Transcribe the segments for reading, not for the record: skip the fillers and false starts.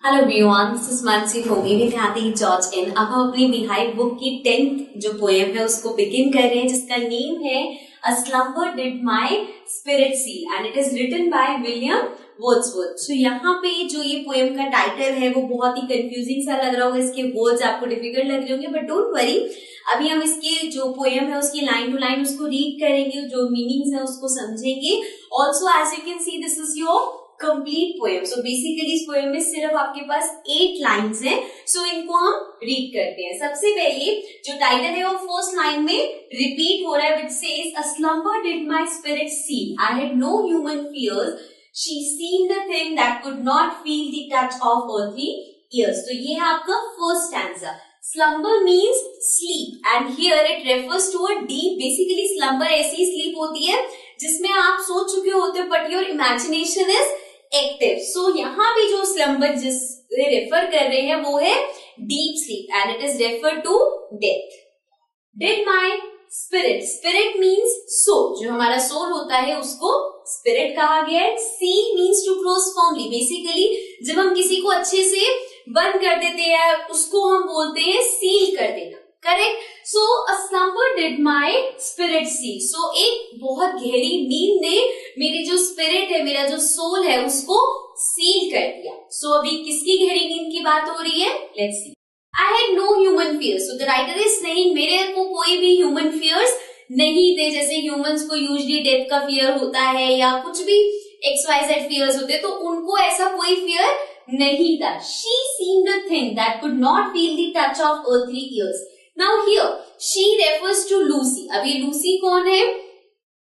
Hello everyone, this is Mansi होगी with happy George इन। अब हम अपनी बिहाइव बुक की 10th जो पोएम है उसको बिगिन कर रहे हैं, जिसका नेम है a slumber did my spirit seal and it is written by William Wordsworth. So यहाँ पे जो ये पोएम का टाइटल है वो बहुत ही कंफ्यूजिंग सा लग रहा होगा, इसके वर्ड्स आपको डिफिकल्ट लग रहे होंगे, बट डोंट वरी, अभी हम इसके जो पोएम है उसकी लाइन टू लाइन उसको रीड करेंगे, जो मीनिंग्स है उसको समझेंगे। Also as you can see this is your complete poem. So basically इस पोएम में सिर्फ आपके पास 8 लाइन्स हैं। सो इनको हम रीड करते हैं। सबसे पहले जो टाइटल है वो फर्स्ट लाइन में रिपीट हो रहा है, which says a slumber did my spirit see, I had no human fears, she scene the thing that could not feel the touch of earthly years. तो ये है आपका first stanza. Slumber means sleep and here it refers to a deep, basically slumber ऐसी sleep होती है जिसमें आप सो चुके होते हो but your imagination is active. So यहाँ पे जो स्लम्बर जिससे रेफर कर रहे हैं वो है deep sleep and it is refer to death. Did my spirit, spirit means soul, जो हमारा सोल होता है उसको स्पिरिट कहा गया है। Seal means to close firmly, basically जब हम किसी को अच्छे से बंद कर देते हैं उसको हम बोलते हैं सील कर देना, correct. So a slumber did my spirit seal, so एक बहुत गहरी नींद ने मेरी जो स्पिरिट है, मेरा जो सोल है उसको सील कर दिया। सो अभी किसकी गहरी नींद की बात हो रही है, let's see. I had no human fears, so the writer is saying मेरे को कोई भी ह्यूमन फियर्स नहीं थे, जैसे ह्यूमंस को यूजुअली डेथ का फियर होता है या कुछ भी XYZ फियर्स होते हैं, तो उनको ऐसा कोई फियर नहीं था। She scene the thing that could not feel the touch of earthly years. Now here she refers to Lucy. अब ये लूसी कौन है,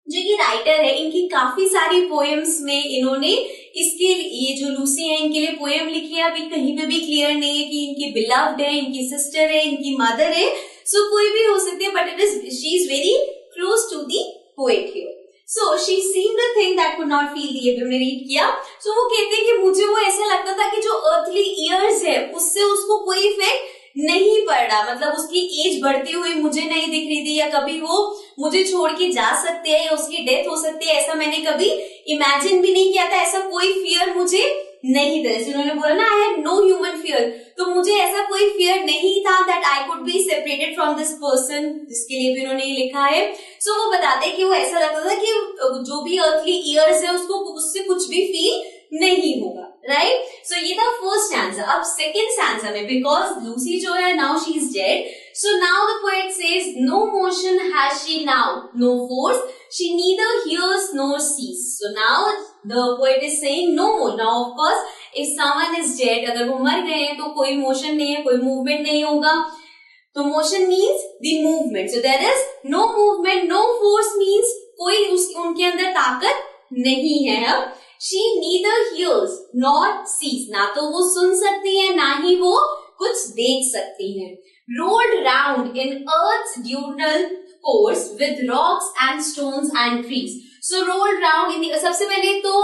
जो कि राइटर है, इनकी काफी सारी पोएम्स में इन्होंने इसके ये जो लूसी है इनके लिए पोएम लिखी है। अभी कहीं पे भी क्लियर नहीं है कि इनकी बिलव्ड है, इनकी सिस्टर है, इनकी मदर है, सो कोई भी हो सकती है, but it is she is very close to the poet here. So she scene the thing that could not feel the, हमने रीड किया। सो वो कहते हैं कि मुझे वो ऐसा लगता था कि जो अर्थली ईयर्स है उससे उसको कोई इफेक्ट नहीं पड़ रहा, मतलब उसकी एज बढ़ती हुई मुझे नहीं दिख रही थी, या कभी वो मुझे छोड़ के जा सकते हैं या उसकी डेथ हो सकती है, ऐसा मैंने कभी इमेजिन भी नहीं किया था, ऐसा कोई फियर मुझे नहीं था। जैसे उन्होंने बोला ना I had no human fear, तो मुझे ऐसा कोई फियर नहीं था that I could be separated from this person, जिसके लिए भी उन्होंने ये लिखा है। सो वो बताते हैं कि वो ऐसा लगता था कि जो भी अर्थली ईयर्स है उसको उससे कुछ भी फील नहीं होगा, राइट। सो ये था फर्स्ट स्टैंजा। अब सेकंड स्टैंजा में, बिकॉज लूसी जो है now she is dead, so now the poet says no motion has she now, no force, she neither hears nor sees. So now the poet is saying no more. Now of course if someone is dead, अगर वो मर गए हैं तो कोई motion नहीं है, कोई मूवमेंट नहीं होगा, तो motion means the movement, so there is no movement. No force means कोई उनके अंदर ताकत नहीं है। अब she neither hears nor sees, ना तो वो सुन सकती है ना ही वो कुछ देख सकती है। rolled round in earth's diurnal course with rocks and stones and trees, so rolled round in the, सबसे पहले तो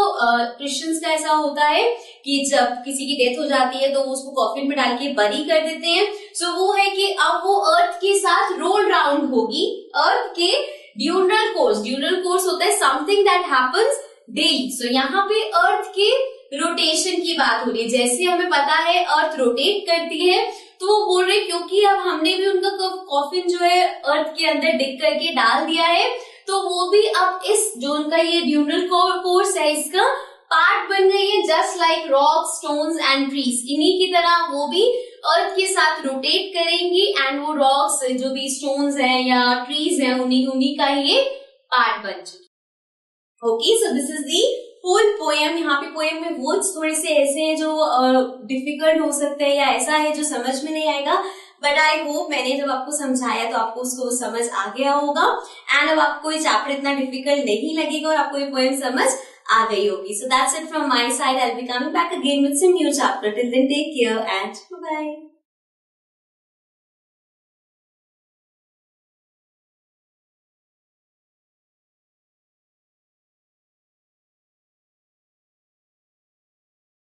क्रिश्चियंस का ऐसा होता है कि जब किसी की डेथ हो जाती है तो उसको कॉफिन में डाल के बरी कर देते हैं। सो वो है कि अब वो अर्थ के साथ रोल राउंड होगी, अर्थ के ड्यूरल कोर्स होता है समथिंग दैट हैपन्स डेली। सो यहाँ पे अर्थ के रोटेशन की बात हो रही है, जैसे हमें पता है अर्थ रोटेट करती है, तो वो बोल रहे क्योंकि अब हमने भी उनका कॉफिन जो है अर्थ के अंदर डिग करके डाल दिया है, तो वो भी अब इस जो उनका ये ड्यूरल कोर्स है इसका पार्ट बन गई है, just like rocks, stones and trees. इन्हीं की तरह वो भी अर्थ के साथ रोटेट करेंगी एंड वो रॉक्स जो भी स्टोन्स है या ट्रीज है उन्हीं का ये पार्ट बन चुकी। Okay, so this is the whole poem. यहाँ पे पोएम में वर्ड्स थोड़े से ऐसे हैं जो डिफिकल्ट हो सकते हैं या ऐसा है जो समझ में नहीं आएगा, बट आई होप मैंने जब आपको समझाया तो आपको उसको समझ आ गया होगा एंड अब आपको ये चैप्टर इतना डिफिकल्ट नहीं लगेगा और आपको ये पोएम समझ आ गई होगी। So that's it from my side, I will be coming back again with some new chapter. Till then take care and bye bye.